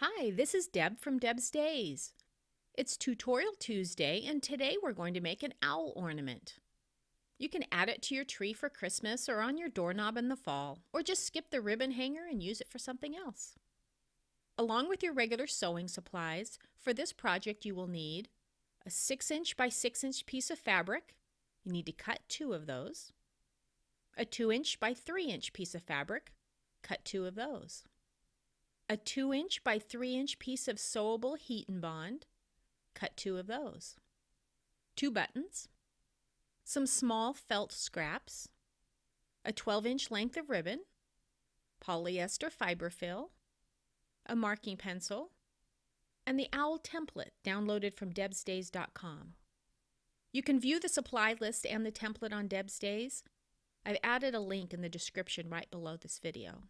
Hi, this is Deb from Deb's Days. It's Tutorial Tuesday, and today we're going to make an owl ornament. You can add it to your tree for Christmas or on your doorknob in the fall, or just skip the ribbon hanger and use it for something else. Along with your regular sewing supplies, for this project you will need a 6" by 6" piece of fabric. You need to cut 2 of those. A 2" by 3" piece of fabric. Cut 2 of those. A 2" by 3" piece of sewable heat and bond. Cut 2 of those. 2 buttons. Some small felt scraps. A 12" length of ribbon. Polyester fiber fill. A marking pencil. And the owl template downloaded from debsdays.com. You can view the supply list and the template on Deb's Days. I've added a link in the description right below this video.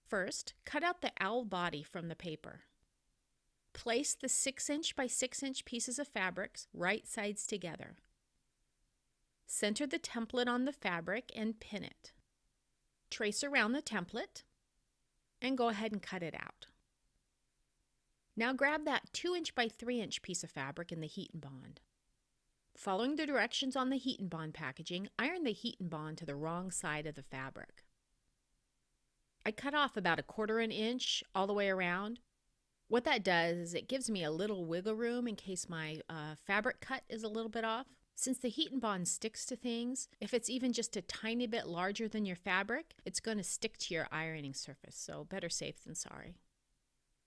First, cut out the owl body from the paper. Place the 6" by 6" pieces of fabric right sides together. Center the template on the fabric and pin it. Trace around the template and go ahead and cut it out. Now grab that 2" by 3" piece of fabric in the heat and bond. Following the directions on the heat and bond packaging, iron the heat and bond to the wrong side of the fabric. I cut off about 1/4 inch all the way around. What that does is it gives me a little wiggle room in case my fabric cut is a little bit off. Since the heat and bond sticks to things, if it's even just a tiny bit larger than your fabric, it's going to stick to your ironing surface, so better safe than sorry.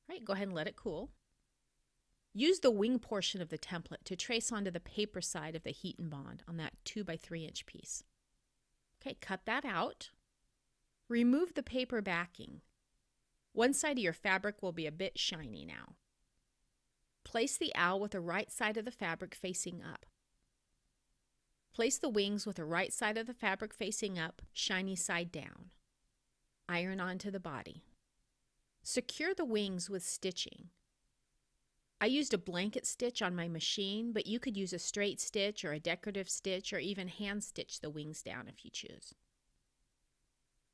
All right, go ahead and let it cool. Use the wing portion of the template to trace onto the paper side of the heat and bond on that 2" by 3" piece. Okay, cut that out. Remove the paper backing. One side of your fabric will be a bit shiny now. Place the owl with the right side of the fabric facing up. Place the wings with the right side of the fabric facing up, shiny side down. Iron onto the body. Secure the wings with stitching. I used a blanket stitch on my machine, but you could use a straight stitch or a decorative stitch or even hand stitch the wings down if you choose.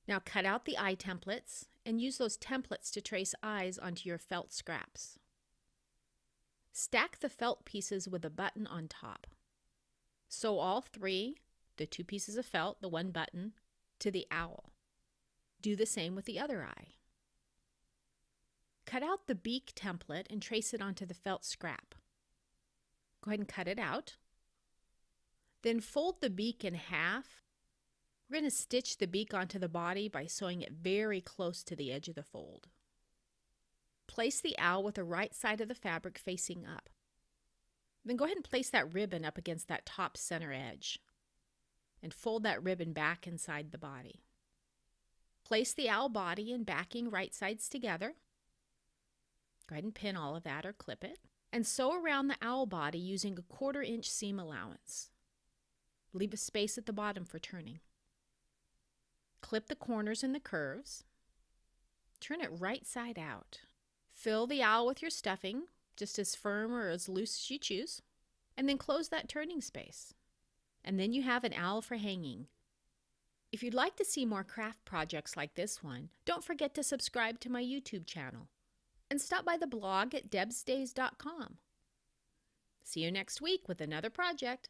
Now cut out the eye templates and use those templates to trace eyes onto your felt scraps. Stack the felt pieces with a button on top. Sew all 3, the 2 pieces of felt, the 1 button, to the owl. Do the same with the other eye. Cut out the beak template and trace it onto the felt scrap. Go ahead and cut it out. Then fold the beak in half. We're going to stitch the beak onto the body by sewing it very close to the edge of the fold. Place the owl with the right side of the fabric facing up. Then go ahead and place that ribbon up against that top center edge and fold that ribbon back inside the body. Place the owl body and backing right sides together. Go ahead and pin all of that or clip it. And sew around the owl body using a 1/4 inch seam allowance. Leave a space at the bottom for turning. Clip the corners and the curves. Turn it right side out. Fill the owl with your stuffing, just as firm or as loose as you choose, and then close that turning space. And then you have an owl for hanging. If you'd like to see more craft projects like this one, don't forget to subscribe to my YouTube channel and stop by the blog at debsdays.com. See you next week with another project.